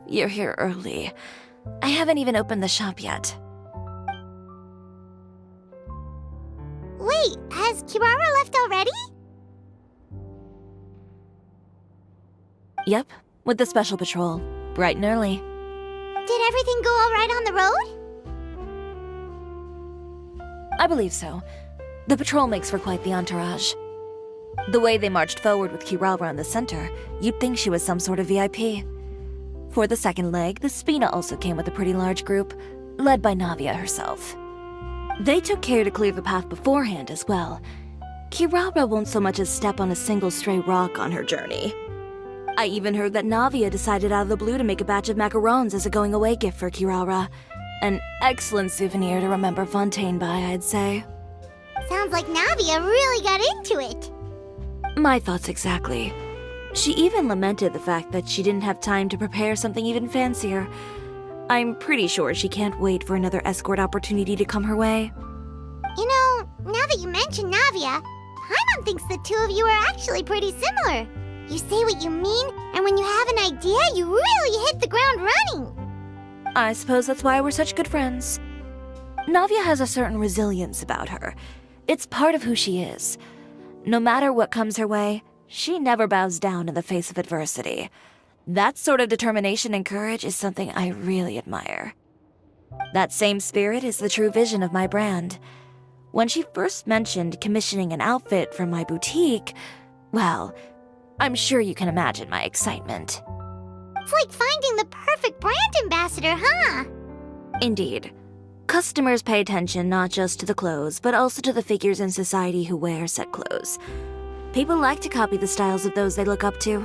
You're here early. I haven't even opened the shop yet. Wait, has Chiori left already? Yep, with the special patrol. Bright and early. Did everything go all right on the road? I believe so. The patrol makes for quite the entourage. The way they marched forward with Chiori in the center, you'd think she was some sort of VIP. For the second leg, the Spina also came with a pretty large group, led by Navia herself. They took care to clear the path beforehand as well. Chiori won't so much as step on a single stray rock on her journey. I even heard that Navia decided out of the blue to make a batch of macarons as a going-away gift for Chiori. An excellent souvenir to remember Fontaine by, I'd say. Sounds like Navia really got into it. My thoughts exactly. She even lamented the fact that she didn't have time to prepare something even fancier. I'm pretty sure she can't wait for another escort opportunity to come her way. You know, now that you mention Navia, Paimon thinks the two of you are actually pretty similar. You say what you mean, and when you have an idea, you really hit the ground running. I suppose that's why we're such good friends. Navia has a certain resilience about her. It's part of who she is. No matter what comes her way, she never bows down in the face of adversity. That sort of determination and courage is something I really admire. That same spirit is the true vision of my brand. When she first mentioned commissioning an outfit from my boutique, well, I'm sure you can imagine my excitement. It's like finding the perfect brand ambassador, huh? Indeed. Customers pay attention not just to the clothes, but also to the figures in society who wear said clothes. People like to copy the styles of those they look up to.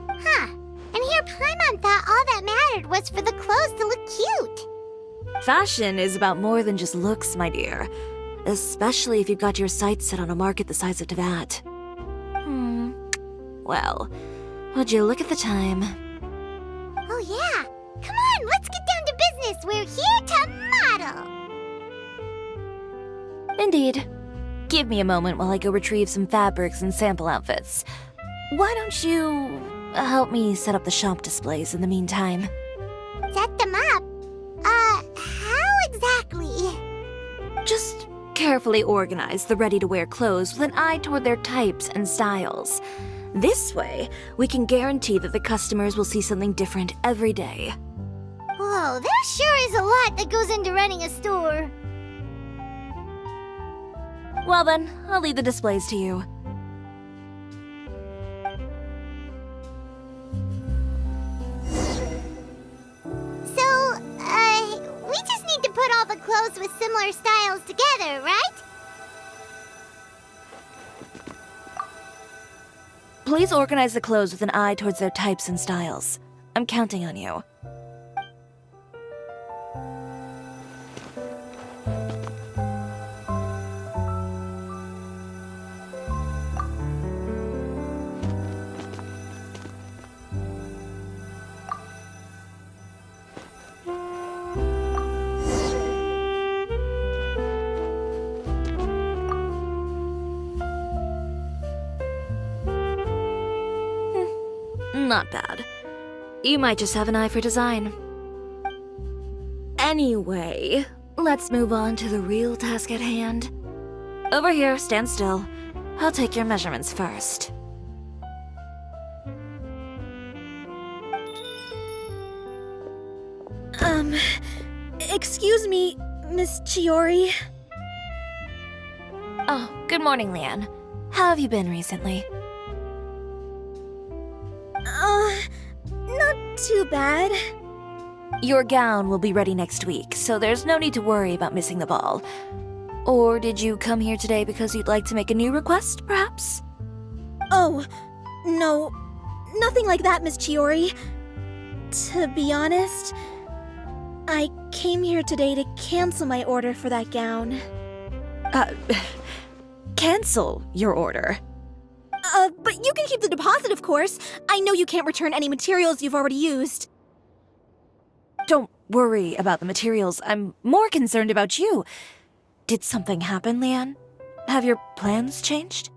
Huh. And here Paimon thought all that mattered was for the clothes to look cute. Fashion is about more than just looks, my dear. Especially if you've got your sights set on a market the size of Teyvat. Well, would you look at the time? Oh yeah. Come on, let's get down to business. We're here to model. Indeed. Give me a moment while I go retrieve some fabrics and sample outfits. Why don't you help me set up the shop displays in the meantime? Set them up? How exactly? Just carefully organize the ready-to-wear clothes with an eye toward their types and styles. This way, we can guarantee that the customers will see something different every day. Whoa, there sure is a lot that goes into running a store. Well then, I'll leave the displays to you. So, we just need to put all the clothes with similar styles together, right? Please organize the clothes with an eye towards their types and styles. I'm counting on you. Not bad. You might just have an eye for design. Anyway, let's move on to the real task at hand. Over here, stand still. I'll take your measurements first. Excuse me, Miss Chiori. Oh, good morning, Leanne. How have you been recently? Not too bad. Your gown will be ready next week, so there's no need to worry about missing the ball. Or did you come here today because you'd like to make a new request, perhaps? Oh, no, nothing like that, Miss Chiori. To be honest, I came here today to cancel my order for that gown. Cancel your order. But you can keep the deposit, of course. I know you can't return any materials you've already used. Don't worry about the materials. I'm more concerned about you. Did something happen, Leanne? Have your plans changed?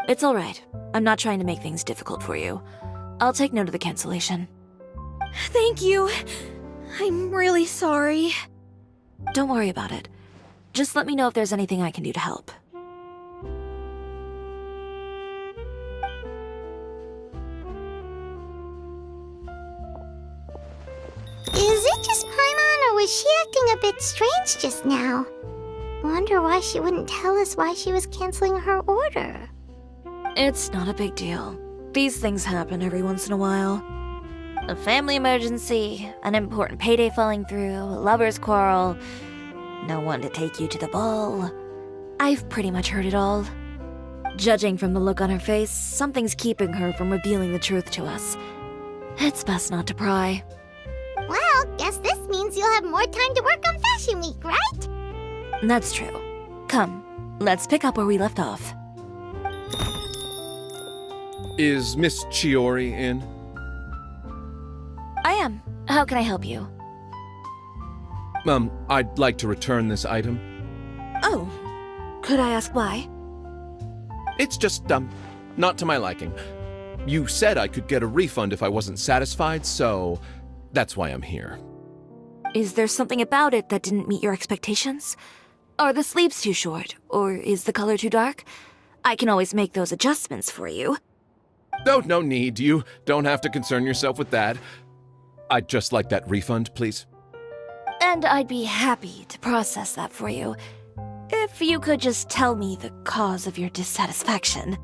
It's alright. I'm not trying to make things difficult for you. I'll take note of the cancellation. Thank you. I'm really sorry. Don't worry about it. Just let me know if there's anything I can do to help. Is it just Paimon, or was she acting a bit strange just now? Wonder why she wouldn't tell us why she was canceling her order. It's not a big deal. These things happen every once in a while. A family emergency, an important payday falling through, a lover's quarrel, no one to take you to the ball. I've pretty much heard it all. Judging from the look on her face, something's keeping her from revealing the truth to us. It's best not to pry. Well, guess this means you'll have more time to work on Fashion Week, right? That's true. Come, let's pick up where we left off. Is Miss Chiori in? I am. How can I help you? I'd like to return this item. Oh, could I ask why? It's just, not to my liking. You said I could get a refund if I wasn't satisfied, so that's why I'm here. Is there something about it that didn't meet your expectations? Are the sleeves too short, or is the color too dark? I can always make those adjustments for you. Oh, no need. You don't have to concern yourself with that. I'd just like that refund, please. And I'd be happy to process that for you, if you could just tell me the cause of your dissatisfaction.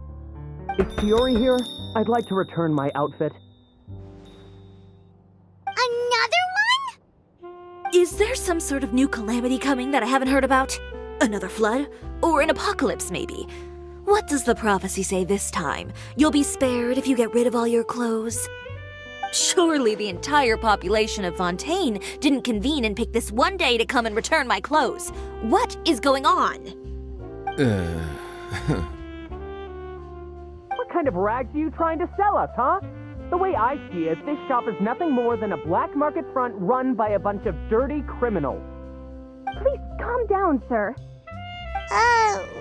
Is Chiori here? I'd like to return my outfit. Another one? Is there some sort of new calamity coming that I haven't heard about? Another flood? Or an apocalypse, maybe? What does the prophecy say this time? You'll be spared if you get rid of all your clothes? Surely the entire population of Fontaine didn't convene and pick this one day to come and return my clothes. What is going on? What kind of rags are you trying to sell us, huh? The way I see it, this shop is nothing more than a black market front run by a bunch of dirty criminals. Please calm down, sir.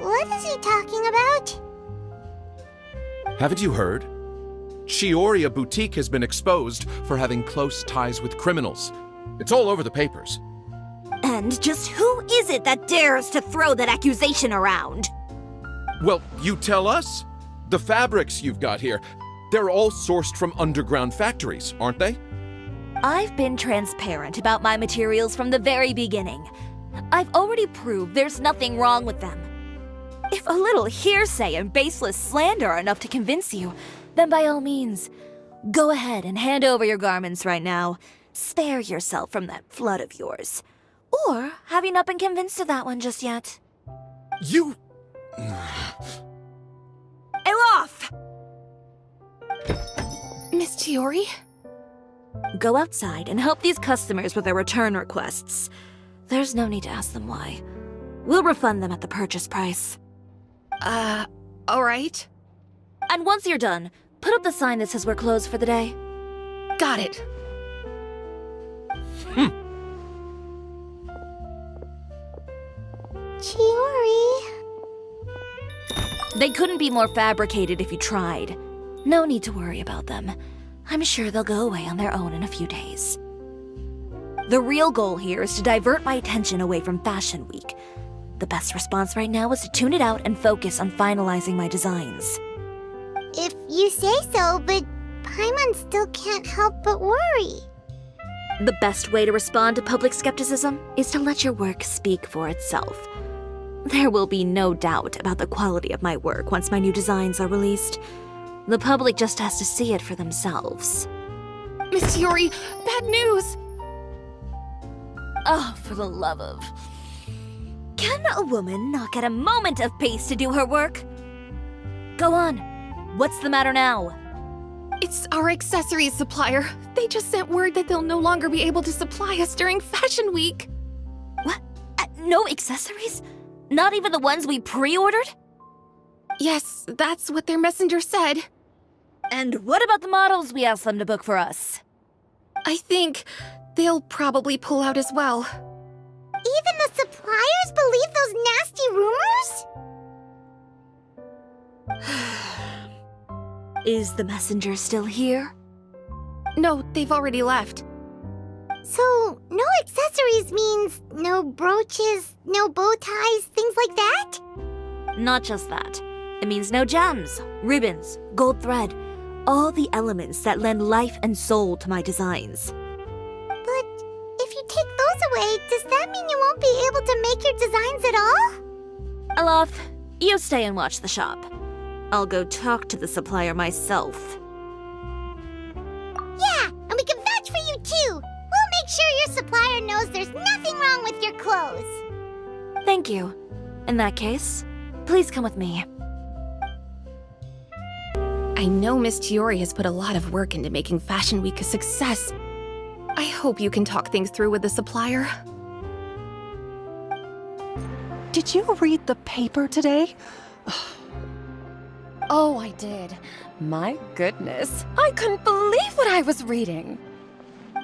What is he talking about? Haven't you heard? Chiori, a boutique, has been exposed for having close ties with criminals. It's all over the papers. And just who is it that dares to throw that accusation around? Well, you tell us. The fabrics you've got here, they're all sourced from underground factories, aren't they? I've been transparent about my materials from the very beginning. I've already proved there's nothing wrong with them. If a little hearsay and baseless slander are enough to convince you, then by all means, go ahead and hand over your garments right now. Spare yourself from that flood of yours. Or have you not been convinced of that one just yet? You... Elof! Miss Chiori? Go outside and help these customers with their return requests. There's no need to ask them why. We'll refund them at the purchase price. Alright. And once you're done, put up the sign that says we're closed for the day. Got it. Chiori. They couldn't be more fabricated if you tried. No need to worry about them. I'm sure they'll go away on their own in a few days. The real goal here is to divert my attention away from Fashion Week. The best response right now is to tune it out and focus on finalizing my designs. If you say so, but Paimon still can't help but worry. The best way to respond to public skepticism is to let your work speak for itself. There will be no doubt about the quality of my work once my new designs are released. The public just has to see it for themselves. Miss Chiori, bad news! Oh, for the love of... Can a woman not get a moment of peace to do her work? Go on. What's the matter now? It's our accessories supplier. They just sent word that they'll no longer be able to supply us during Fashion Week. What? No accessories? Not even the ones we pre-ordered? Yes, that's what their messenger said. And what about the models we asked them to book for us? I think they'll probably pull out as well. Even the suppliers believe those nasty rumors? Is the messenger still here? No, they've already left. So, no accessories means no brooches, no bow ties, things like that? Not just that. It means no gems, ribbons, gold thread, all the elements that lend life and soul to my designs. But if you take those away, does that mean you won't be able to make your designs at all? Alof, you stay and watch the shop. I'll go talk to the supplier myself. Yeah, and we can vouch for you too. We'll make sure your supplier knows there's nothing wrong with your clothes. Thank you. In that case, please come with me. I know Miss Chiori has put a lot of work into making Fashion Week a success. I hope you can talk things through with the supplier. Did you read the paper today? Oh, I did. My goodness. I couldn't believe what I was reading.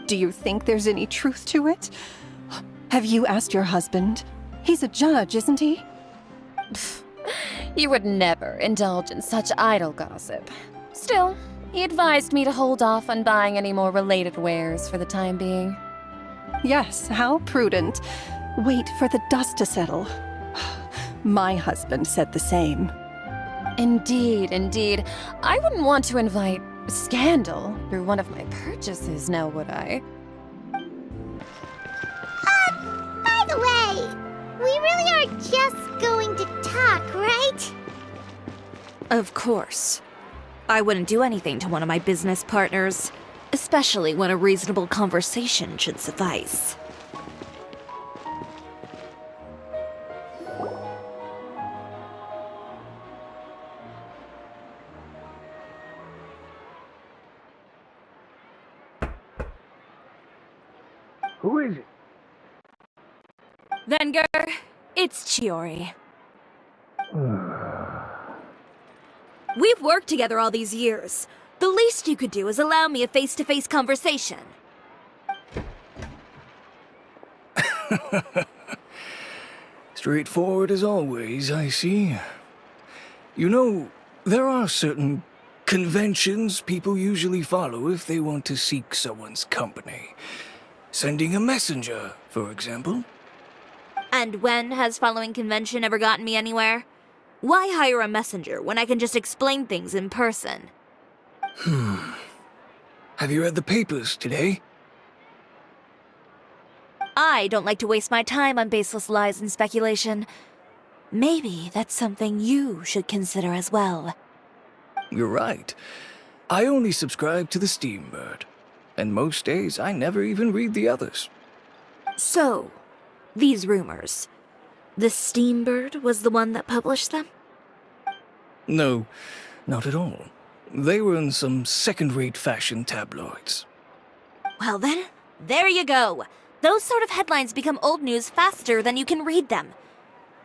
Do you think there's any truth to it? Have you asked your husband? He's a judge, isn't he? You would never indulge in such idle gossip. Still, he advised me to hold off on buying any more related wares for the time being. Yes, how prudent. Wait for the dust to settle. My husband said the same. Indeed, indeed. I wouldn't want to invite scandal through one of my purchases, now would I? By the way, we really are just going to talk, right? Of course. I wouldn't do anything to one of my business partners, especially when a reasonable conversation should suffice. Who is it? Venger, it's Chiori. We've worked together all these years. The least you could do is allow me a face-to-face conversation. Straightforward as always, I see. You know, there are certain conventions people usually follow if they want to seek someone's company. Sending a messenger, for example. And when has following convention ever gotten me anywhere? Why hire a messenger when I can just explain things in person? Have you read the papers today? I don't like to waste my time on baseless lies and speculation. Maybe that's something you should consider as well. You're right. I only subscribe to the Steambird. And most days I never even read the others. So, these rumors. The Steambird was the one that published them? No, not at all. They were in some second-rate fashion tabloids. Well then, there you go. Those sort of headlines become old news faster than you can read them.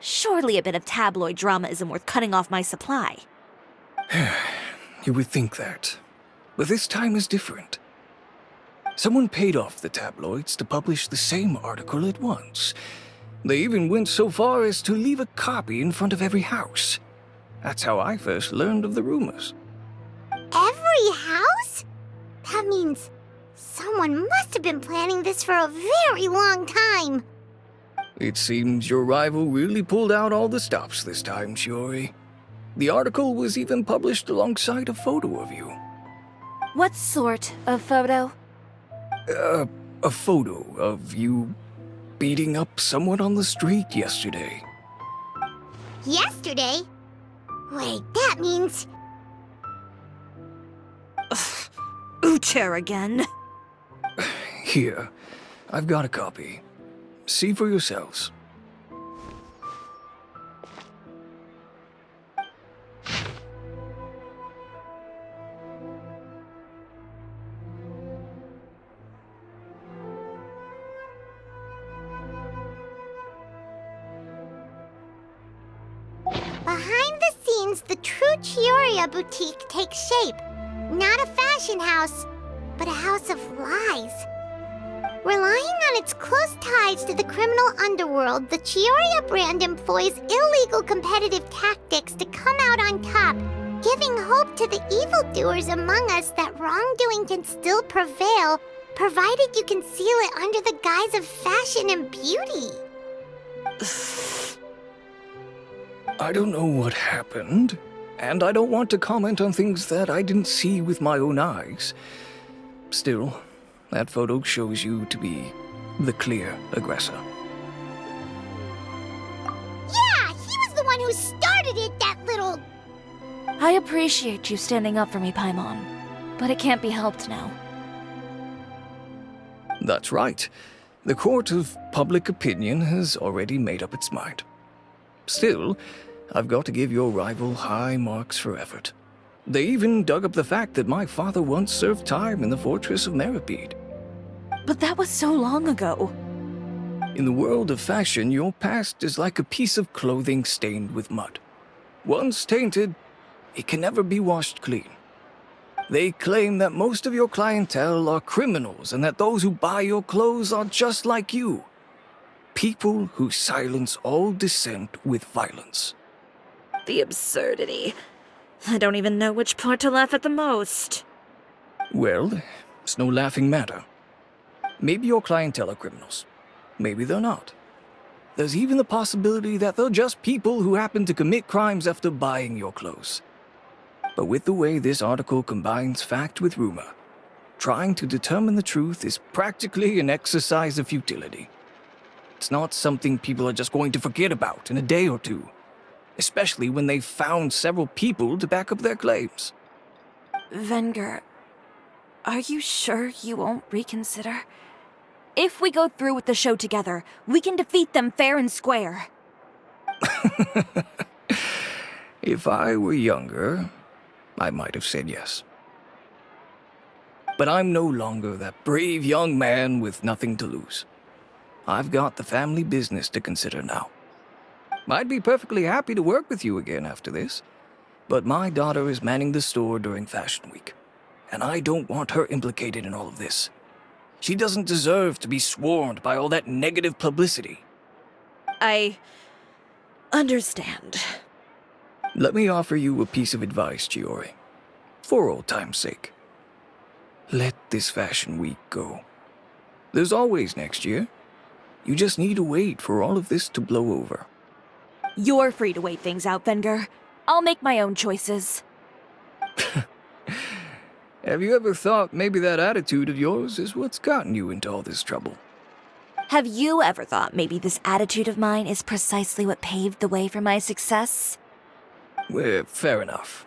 Surely a bit of tabloid drama isn't worth cutting off my supply. You would think that. But this time is different. Someone paid off the tabloids to publish the same article at once. They even went so far as to leave a copy in front of every house. That's how I first learned of the rumors. Every house? That means someone must have been planning this for a very long time. It seems your rival really pulled out all the stops this time, Chiori. The article was even published alongside a photo of you. What sort of photo? A photo of you beating up someone on the street yesterday. Yesterday? Wait, that means... Ucher again. Here, I've got a copy. See for yourselves. Behind the scenes, the true Chiori boutique takes shape. Not a fashion house, but a house of lies. Relying on its close ties to the criminal underworld, the Chiori brand employs illegal competitive tactics to come out on top, giving hope to the evildoers among us that wrongdoing can still prevail, provided you conceal it under the guise of fashion and beauty. I don't know what happened, and I don't want to comment on things that I didn't see with my own eyes. Still, that photo shows you to be the clear aggressor. Yeah, he was the one who started it, that little... I appreciate you standing up for me, Paimon, but it can't be helped now. That's right. The court of public opinion has already made up its mind. Still, I've got to give your rival high marks for effort. They even dug up the fact that my father once served time in the fortress of Meripede. But that was so long ago. In the world of fashion, your past is like a piece of clothing stained with mud. Once tainted, it can never be washed clean. They claim that most of your clientele are criminals and that those who buy your clothes are just like you. People who silence all dissent with violence. The absurdity. I don't even know which part to laugh at the most. Well, it's no laughing matter. Maybe your clientele are criminals. Maybe they're not. There's even the possibility that they're just people who happen to commit crimes after buying your clothes. But with the way this article combines fact with rumor, trying to determine the truth is practically an exercise of futility. It's not something people are just going to forget about in a day or two, especially when they've found several people to back up their claims. Venger, are you sure you won't reconsider? If we go through with the show together, we can defeat them fair and square. If I were younger, I might have said yes. But I'm no longer that brave young man with nothing to lose. I've got the family business to consider now. I'd be perfectly happy to work with you again after this, but my daughter is manning the store during Fashion Week, and I don't want her implicated in all of this. She doesn't deserve to be swarmed by all that negative publicity. I understand. Let me offer you a piece of advice, Chiori. For old time's sake. Let this Fashion Week go. There's always next year. You just need to wait for all of this to blow over. You're free to wait things out, Venger. I'll make my own choices. Have you ever thought maybe that attitude of yours is what's gotten you into all this trouble? Have you ever thought maybe this attitude of mine is precisely what paved the way for my success? Well, fair enough.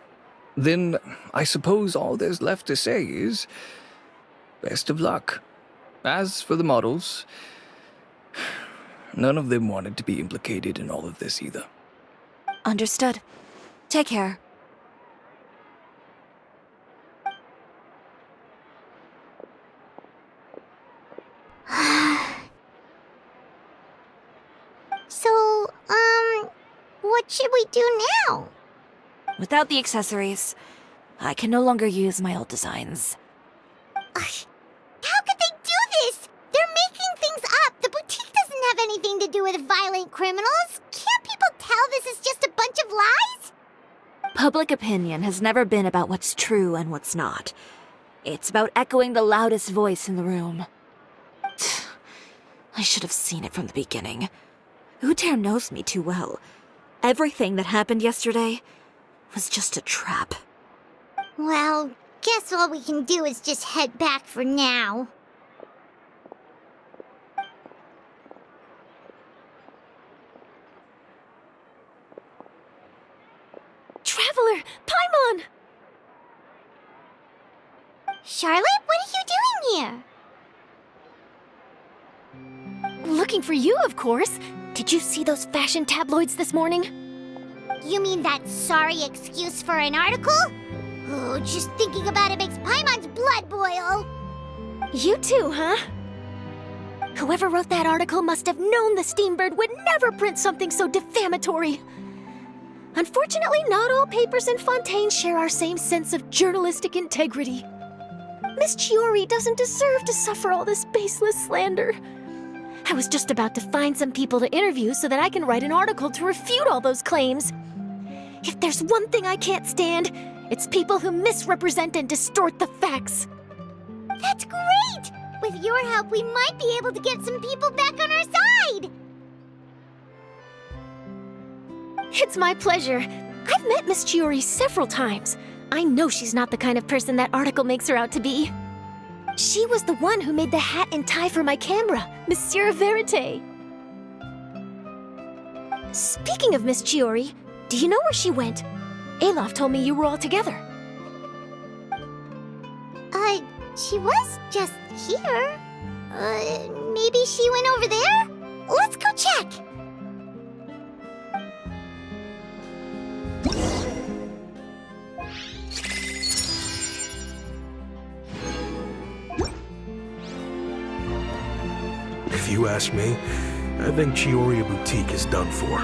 Then I suppose all there's left to say is, best of luck. As for the models, none of them wanted to be implicated in all of this either. Understood. Take care. So, what should we do now? Without the accessories, I can no longer use my old designs. How could they do this? They're making things up. The boutique doesn't have anything to do with violent criminals. Can't people tell this is just a bunch of lies? Public opinion has never been about what's true and what's not. It's about echoing the loudest voice in the room. I should have seen it from the beginning. Uter knows me too well. Everything that happened yesterday was just a trap. Well, guess all we can do is just head back for now. Traveler! Paimon! Charlotte, what are you doing here? Looking for you, of course. Did you see those fashion tabloids this morning? You mean that sorry excuse for an article? Oh, just thinking about it makes Paimon's blood boil. You too, huh? Whoever wrote that article must have known the Steambird would never print something so defamatory. Unfortunately, not all papers in Fontaine share our same sense of journalistic integrity. Miss Chiori doesn't deserve to suffer all this baseless slander. I was just about to find some people to interview so that I can write an article to refute all those claims. If there's one thing I can't stand, it's people who misrepresent and distort the facts. That's great! With your help, we might be able to get some people back on our side! It's my pleasure. I've met Miss Chiori several times. I know she's not the kind of person that article makes her out to be. She was the one who made the hat and tie for my camera, Monsieur Verite. Speaking of Miss Chiori, do you know where she went? Alof told me you were all together. She was just here. Maybe she went over there? Let's go check! If you ask me, I think Chiori Boutique is done for.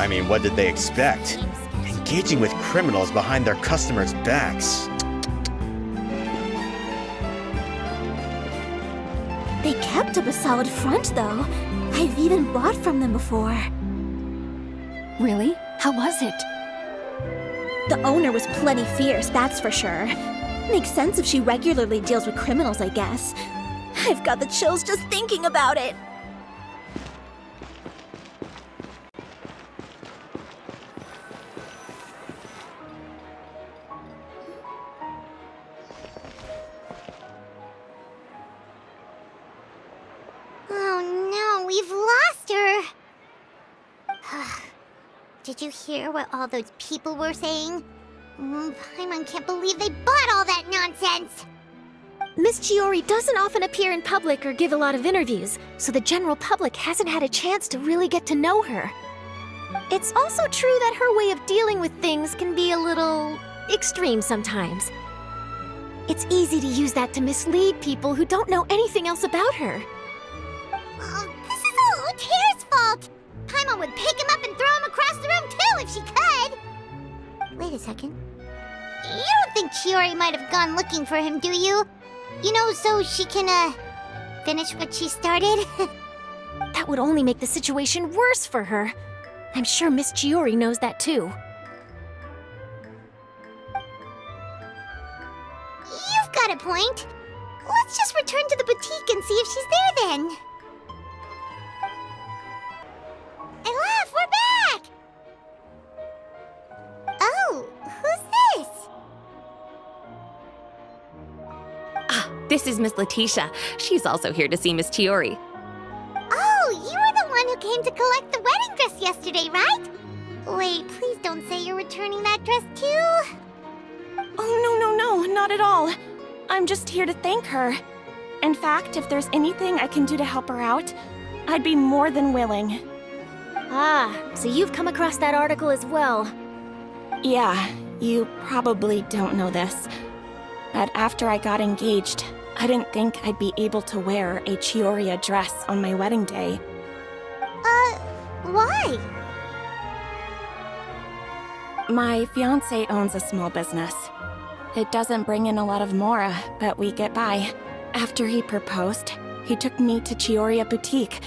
I mean, what did they expect? Engaging with criminals behind their customers' backs. They kept up a solid front, though. I've even bought from them before. Really? How was it? The owner was plenty fierce, that's for sure. Makes sense if she regularly deals with criminals, I guess. I've got the chills just thinking about it. We've lost her! Did you hear what all those people were saying? Paimon can't believe they bought all that nonsense! Miss Chiori doesn't often appear in public or give a lot of interviews, so the general public hasn't had a chance to really get to know her. It's also true that her way of dealing with things can be a little extreme sometimes. It's easy to use that to mislead people who don't know anything else about her. This is all Utear's fault! Paimon would pick him up and throw him across the room too if she could! Wait a second. You don't think Chiori might have gone looking for him, do you? You know, so she can, finish what she started? That would only make the situation worse for her. I'm sure Miss Chiori knows that too. You've got a point. Let's just return to the boutique and see if she's there then. Aleph, we're back! Oh, who's this? This is Miss Letitia. She's also here to see Miss Chiori. Oh, you were the one who came to collect the wedding dress yesterday, right? Wait, please don't say you're returning that dress too. Oh, no, not at all. I'm just here to thank her. In fact, if there's anything I can do to help her out, I'd be more than willing. Ah, so you've come across that article as well. Yeah, you probably don't know this, but after I got engaged, I didn't think I'd be able to wear a Chiori dress on my wedding day. Why? My fiancé owns a small business. It doesn't bring in a lot of mora, but we get by. After he proposed, he took me to Chiori Boutique,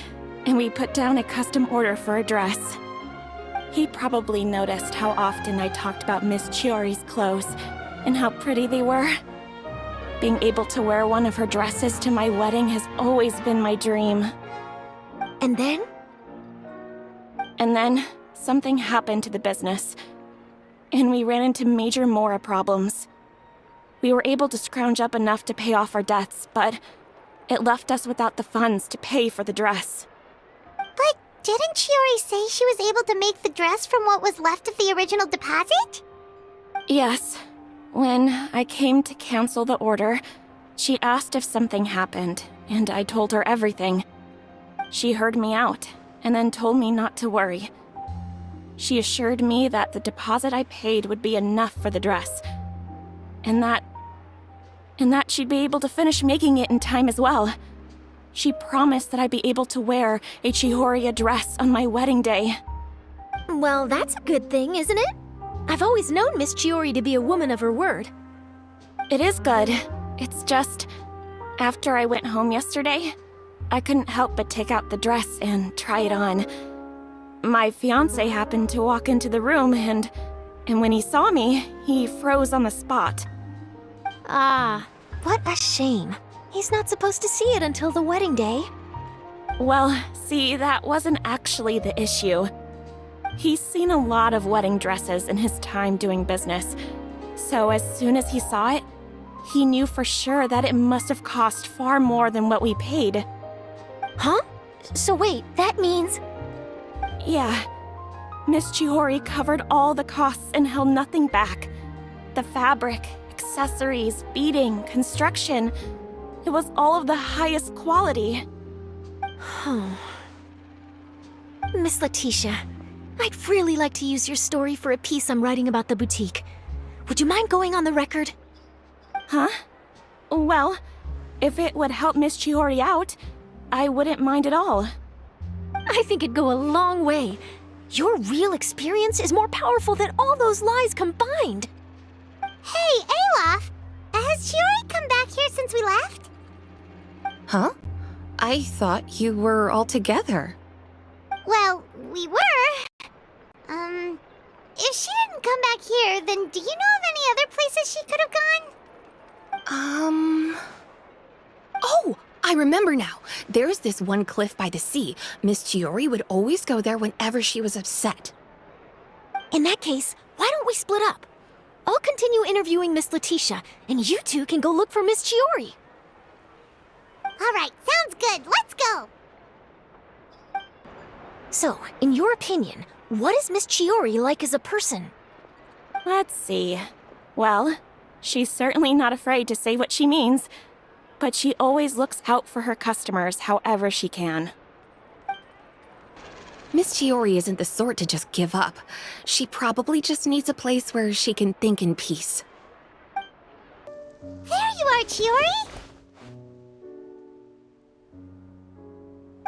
and we put down a custom order for a dress. He probably noticed how often I talked about Miss Chiori's clothes and how pretty they were. Being able to wear one of her dresses to my wedding has always been my dream. And then? And then, something happened to the business, and we ran into major mora problems. We were able to scrounge up enough to pay off our debts, but it left us without the funds to pay for the dress. But didn't Chiori say she was able to make the dress from what was left of the original deposit? Yes. When I came to cancel the order, she asked if something happened, and I told her everything. She heard me out, and then told me not to worry. She assured me that the deposit I paid would be enough for the dress, and that she'd be able to finish making it in time as well. She promised that I'd be able to wear a Chiori dress on my wedding day. Well, that's a good thing, isn't it? I've always known Miss Chiori to be a woman of her word. It is good. It's just, after I went home yesterday, I couldn't help but take out the dress and try it on. My fiancé happened to walk into the room and when he saw me, he froze on the spot. Ah, what a shame. He's not supposed to see it until the wedding day. Well, see, that wasn't actually the issue. He's seen a lot of wedding dresses in his time doing business. So as soon as he saw it, he knew for sure that it must have cost far more than what we paid. Huh? So wait, that means... Yeah. Miss Chiori covered all the costs and held nothing back. The fabric, accessories, beading, construction. It was all of the highest quality. Miss Letitia, I'd really like to use your story for a piece I'm writing about the boutique. Would you mind going on the record? Huh? Well, if it would help Miss Chiori out, I wouldn't mind at all. I think it'd go a long way. Your real experience is more powerful than all those lies combined. Hey, Olaf! Has Chiori come back here since we left? Huh? I thought you were all together. Well, we were. If she didn't come back here, then do you know of any other places she could have gone? Oh, I remember now. There's this one cliff by the sea. Miss Chiori would always go there whenever she was upset. In that case, why don't we split up? I'll continue interviewing Miss Letitia, and you two can go look for Miss Chiori. All right, sounds good. Let's go. So, in your opinion, what is Miss Chiori like as a person? Let's see. Well, she's certainly not afraid to say what she means, but she always looks out for her customers however she can. Miss Chiori isn't the sort to just give up. She probably just needs a place where she can think in peace. There you are, Chiori!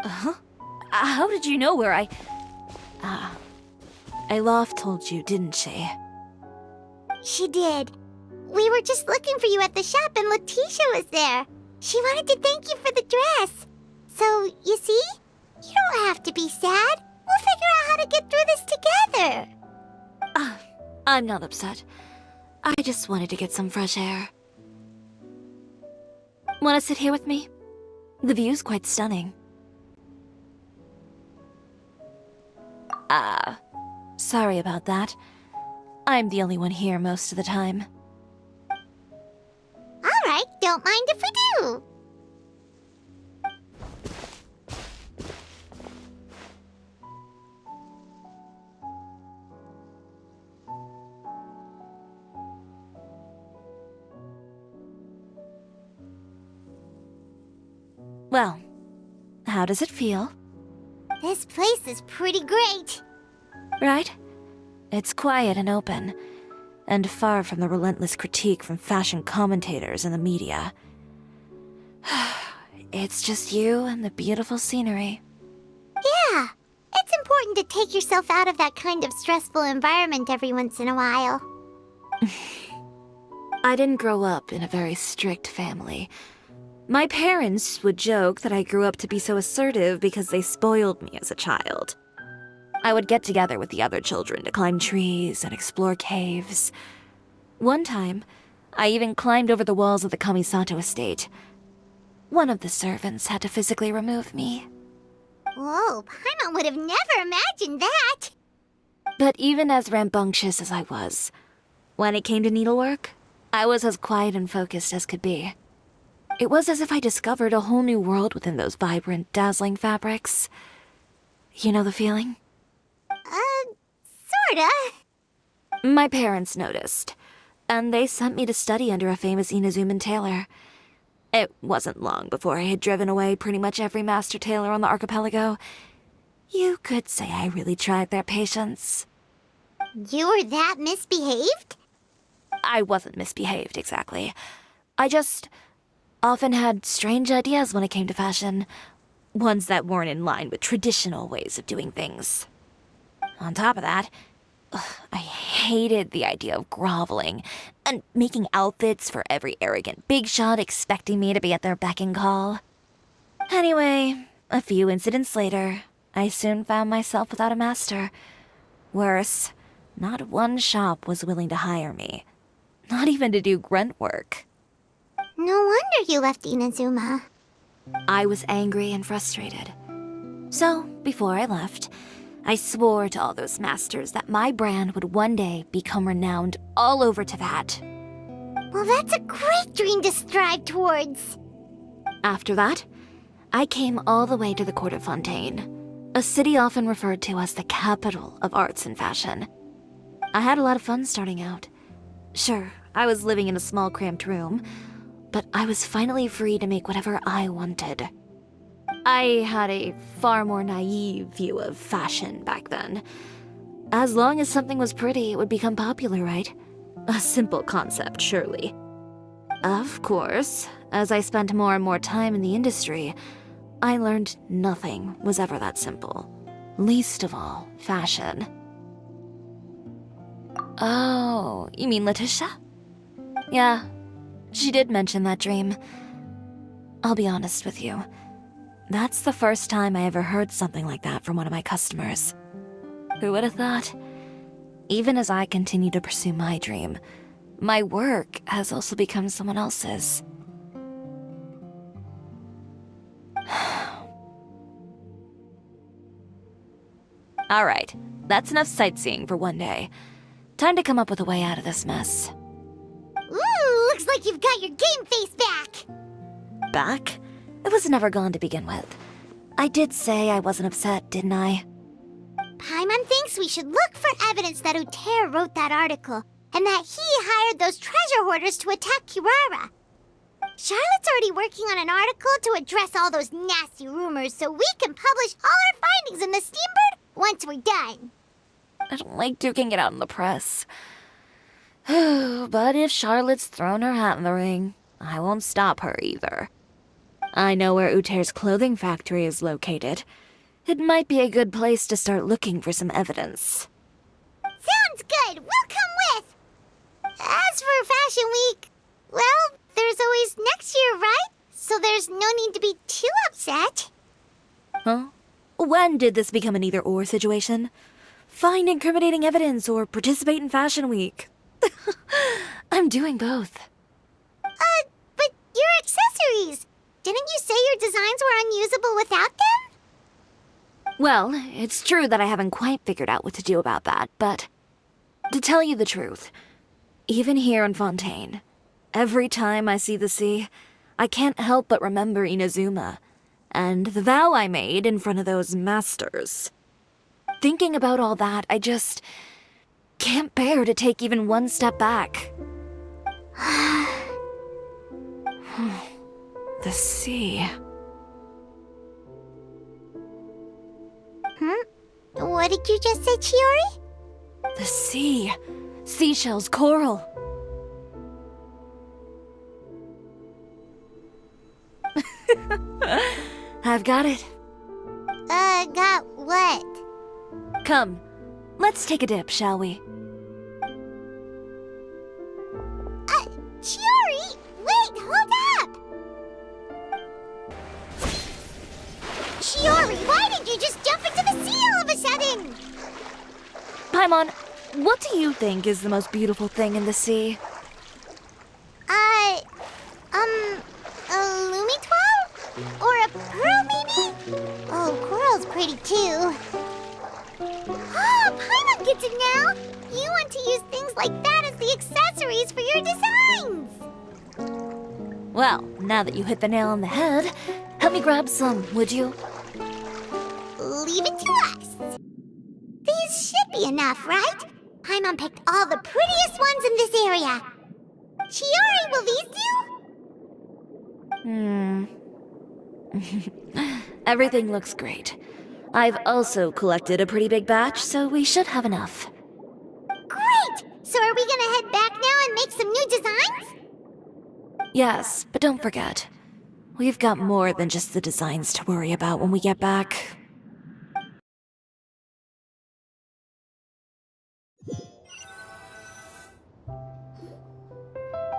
Huh? How did you know where Aloft told you, didn't she? She did. We were just looking for you at the shop and Letitia was there. She wanted to thank you for the dress. So, you see? You don't have to be sad. We'll figure out how to get through this together. I'm not upset. I just wanted to get some fresh air. Want to sit here with me? The view's quite stunning. Sorry about that. I'm the only one here most of the time. All right, don't mind if we do. Well, how does it feel? This place is pretty great. Right? It's quiet and open, and far from the relentless critique from fashion commentators and the media. It's just you and the beautiful scenery. Yeah, it's important to take yourself out of that kind of stressful environment every once in a while. I didn't grow up in a very strict family. My parents would joke that I grew up to be so assertive because they spoiled me as a child. I would get together with the other children to climb trees and explore caves. One time, I even climbed over the walls of the Kamisato estate. One of the servants had to physically remove me. Whoa, Paimon would have never imagined that. But even as rambunctious as I was, when it came to needlework, I was as quiet and focused as could be. It was as if I discovered a whole new world within those vibrant, dazzling fabrics. You know the feeling? Sorta. My parents noticed, and they sent me to study under a famous Inazuman tailor. It wasn't long before I had driven away pretty much every master tailor on the archipelago. You could say I really tried their patience. You were that misbehaved? I wasn't misbehaved, exactly. I just often had strange ideas when it came to fashion. Ones that weren't in line with traditional ways of doing things. On top of that, I hated the idea of groveling and making outfits for every arrogant big shot expecting me to be at their beck and call. Anyway, a few incidents later, I soon found myself without a master. Worse, not one shop was willing to hire me. Not even to do grunt work. No wonder you left Inazuma. I was angry and frustrated. So, before I left, I swore to all those masters that my brand would one day become renowned all over Teyvat. Well, that's a great dream to strive towards. After that, I came all the way to the court of Fontaine, a city often referred to as the capital of arts and fashion. I had a lot of fun starting out. Sure, I was living in a small cramped room, but I was finally free to make whatever I wanted. I had a far more naive view of fashion back then. As long as something was pretty, it would become popular, right? A simple concept, surely. Of course, as I spent more and more time in the industry, I learned nothing was ever that simple. Least of all, fashion. Oh, you mean Letitia? Yeah, she did mention that dream. I'll be honest with you. That's the first time I ever heard something like that from one of my customers. Who would have thought? Even as I continue to pursue my dream, my work has also become someone else's. Alright, that's enough sightseeing for one day. Time to come up with a way out of this mess. Ooh, looks like you've got your game face back! Back? It was never gone to begin with. I did say I wasn't upset, didn't I? Paimon thinks we should look for evidence that Uter wrote that article, and that he hired those treasure hoarders to attack Kirara. Charlotte's already working on an article to address all those nasty rumors so we can publish all our findings in the Steambird once we're done. I don't like duking it out in the press. But if Charlotte's thrown her hat in the ring, I won't stop her either. I know where Uter's clothing factory is located. It might be a good place to start looking for some evidence. Sounds good! We'll come with! As for Fashion Week, well, there's always next year, right? So there's no need to be too upset. Huh? When did this become an either-or situation? Find incriminating evidence or participate in Fashion Week. I'm doing both. But your accessories! Didn't you say your designs were unusable without them? Well, it's true that I haven't quite figured out what to do about that, but to tell you the truth, even here in Fontaine, every time I see the sea, I can't help but remember Inazuma and the vow I made in front of those masters. Thinking about all that, I just can't bear to take even one step back. The sea. What did you just say, Chiori? The sea. Seashells, coral. I've got it. Got what? Come, let's take a dip, shall we? Chiori! Wait, hold up! Chiori, why did you just jump into the sea all of a sudden? Paimon, what do you think is the most beautiful thing in the sea? A Lumitoile? Or a pearl, maybe? Oh, coral's pretty too. Oh, Paimon gets it now! You want to use things like that as the accessories for your designs! Well, now that you hit the nail on the head, help me grab some, would you? Leave it to us. These should be enough, right? Paimon picked all the prettiest ones in this area. Chiori, will these do? Everything looks great. I've also collected a pretty big batch, so we should have enough. Great! So are we gonna head back now and make some new designs? Yes, but don't forget, we've got more than just the designs to worry about when we get back.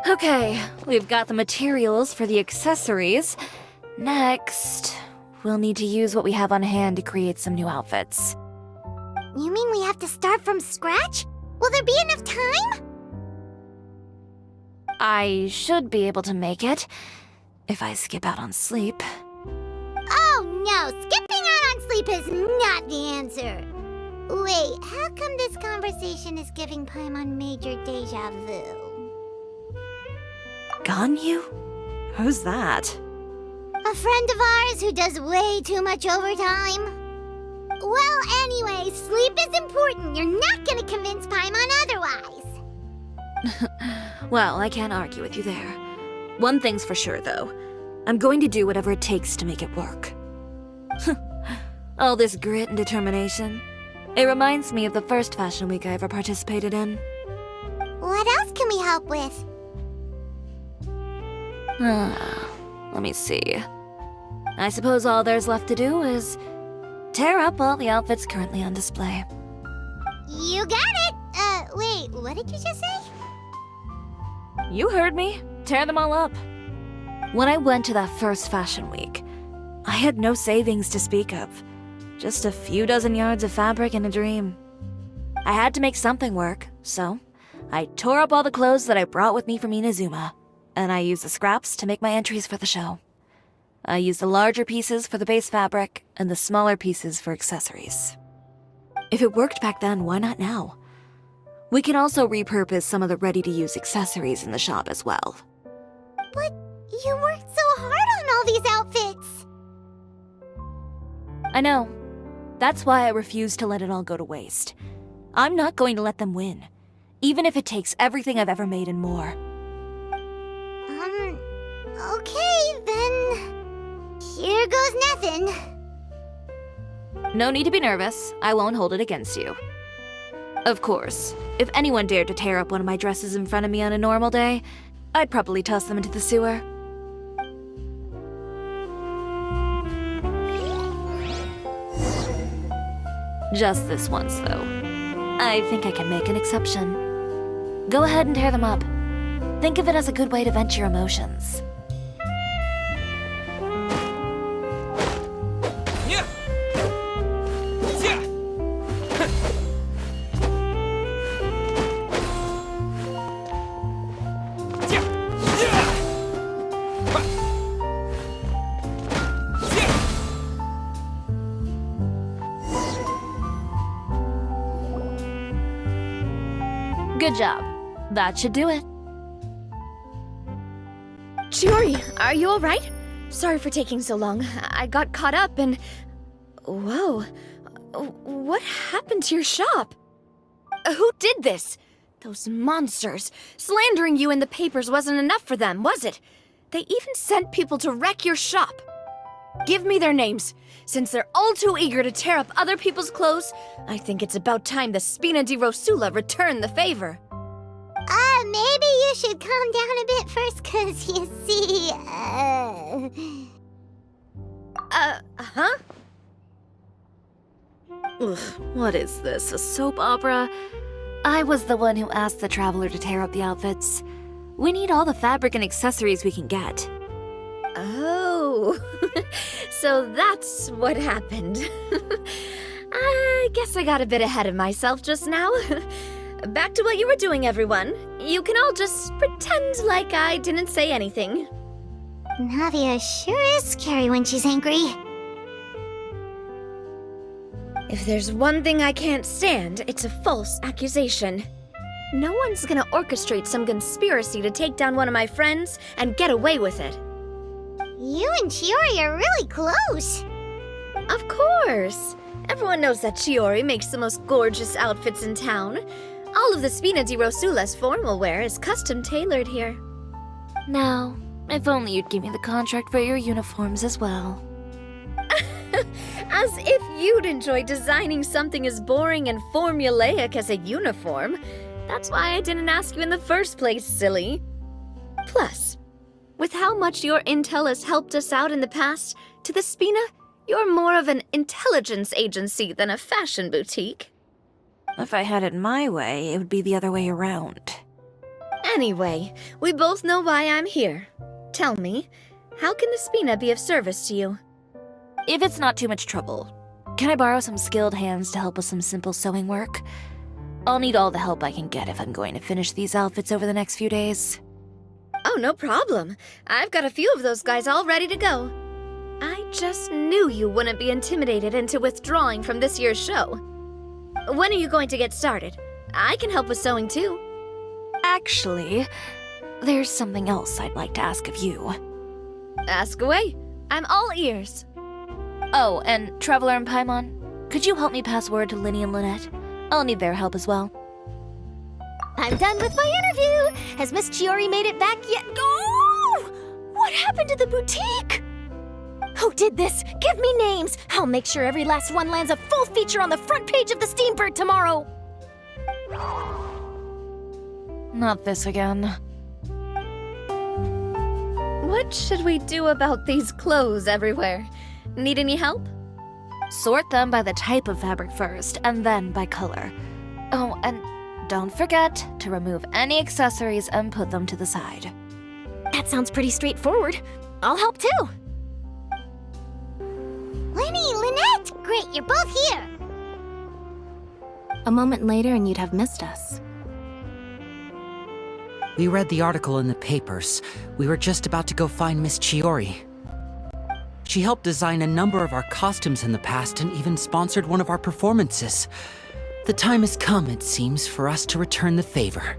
Okay, we've got the materials for the accessories. Next, we'll need to use what we have on hand to create some new outfits. You mean we have to start from scratch? Will there be enough time? I should be able to make it, if I skip out on sleep. Oh no, skipping out on sleep is not the answer. Wait, how come this conversation is giving Paimon major deja vu? Ganyu? Who's that? A friend of ours who does way too much overtime. Well, anyway, sleep is important. You're not gonna convince Paimon otherwise. Well, I can't argue with you there. One thing's for sure, though. I'm going to do whatever it takes to make it work. All this grit and determination. It reminds me of the first fashion week I ever participated in. What else can we help with? Let me see. I suppose all there's left to do is tear up all the outfits currently on display. You got it! Wait, what did you just say? You heard me. Tear them all up. When I went to that first fashion week, I had no savings to speak of. Just a few dozen yards of fabric and a dream. I had to make something work, so I tore up all the clothes that I brought with me from Inazuma, and I used the scraps to make my entries for the show. I used the larger pieces for the base fabric and the smaller pieces for accessories. If it worked back then, why not now? We can also repurpose some of the ready-to-use accessories in the shop as well. But you worked so hard on all these outfits! I know. That's why I refuse to let it all go to waste. I'm not going to let them win, even if it takes everything I've ever made and more. Okay, then... Here goes nothing. No need to be nervous. I won't hold it against you. Of course, if anyone dared to tear up one of my dresses in front of me on a normal day, I'd probably toss them into the sewer. Just this once, though. I think I can make an exception. Go ahead and tear them up. Think of it as a good way to vent your emotions. Good job. That should do it. Chiori, are you alright? Sorry for taking so long. I got caught up and... Whoa. What happened to your shop? Who did this? Those monsters. Slandering you in the papers wasn't enough for them, was it? They even sent people to wreck your shop. Give me their names. Since they're all too eager to tear up other people's clothes, I think it's about time the Spina di Rosula return the favor. Maybe you should calm down a bit first, 'cause you see, Huh? Ugh, what is this, a soap opera? I was the one who asked the traveler to tear up the outfits. We need all the fabric and accessories we can get. Oh, so that's what happened. I guess I got a bit ahead of myself just now. Back to what you were doing, everyone. You can all just pretend like I didn't say anything. Navia sure is scary when she's angry. If there's one thing I can't stand, it's a false accusation. No one's gonna orchestrate some conspiracy to take down one of my friends and get away with it. You and Chiori are really close. Of course. Everyone knows that Chiori makes the most gorgeous outfits in town. All of the Spina di Rosula's formal wear is custom tailored here. Now, if only you'd give me the contract for your uniforms as well. As if you'd enjoy designing something as boring and formulaic as a uniform. That's why I didn't ask you in the first place, silly. Plus, with how much your intel has helped us out in the past, to the Spina, you're more of an intelligence agency than a fashion boutique. If I had it my way, it would be the other way around. Anyway, we both know why I'm here. Tell me, how can the Spina be of service to you? If it's not too much trouble, can I borrow some skilled hands to help with some simple sewing work? I'll need all the help I can get if I'm going to finish these outfits over the next few days. Oh, no problem. I've got a few of those guys all ready to go. I just knew you wouldn't be intimidated into withdrawing from this year's show. When are you going to get started? I can help with sewing too. Actually, there's something else I'd like to ask of you. Ask away. I'm all ears. Oh, and Traveler and Paimon, could you help me pass word to Linny and Lynette? I'll need their help as well. I'm done with my interview! Has Miss Chiori made it back yet? Oh! What happened to the boutique? Who did this? Give me names! I'll make sure every last one lands a full feature on the front page of the Steambird tomorrow! Not this again. What should we do about these clothes everywhere? Need any help? Sort them by the type of fabric first, and then by color. Oh, and don't forget to remove any accessories and put them to the side. That sounds pretty straightforward. I'll help too. Linny, Lynette! Great, you're both here! A moment later and you'd have missed us. We read the article in the papers. We were just about to go find Miss Chiori. She helped design a number of our costumes in the past and even sponsored one of our performances. The time has come, it seems, for us to return the favor.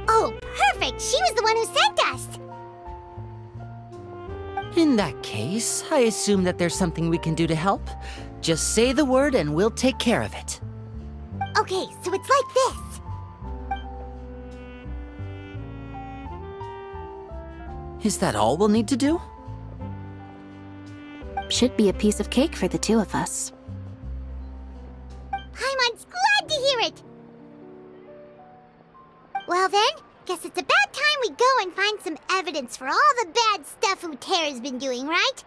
Oh, perfect! She was the one who sent us! In that case, I assume that there's something we can do to help. Just say the word and we'll take care of it. Okay, so it's like this. Is that all we'll need to do? Should be a piece of cake for the two of us. Paimon's glad to hear it! Well then, guess it's about time we go and find some evidence for all the bad stuff Uterra's been doing, right?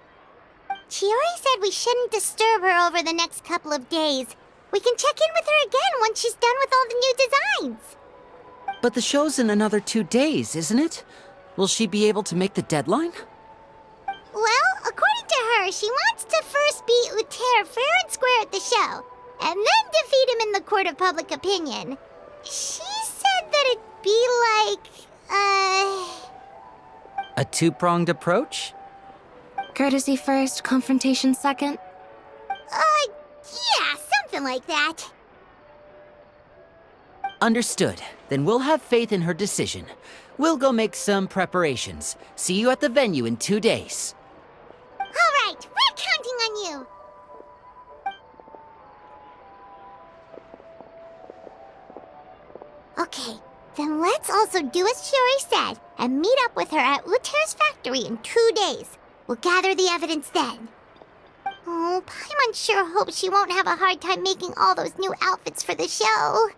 Chiori said we shouldn't disturb her over the next couple of days. We can check in with her again once she's done with all the new designs. But the show's in another 2 days, isn't it? Will she be able to make the deadline? Well, according to her, she wants to first beat Uterra fair and square at the show, and then defeat him in the court of public opinion. She said that it'd be like, A two-pronged approach? Courtesy first, confrontation second? Yeah, something like that. Understood. Then we'll have faith in her decision. We'll go make some preparations. See you at the venue in 2 days. All right, we're counting on you. Okay, then let's also do as Chiori said and meet up with her at Uterra's factory in 2 days. We'll gather the evidence then. Oh, Paimon sure hopes she won't have a hard time making all those new outfits for the show.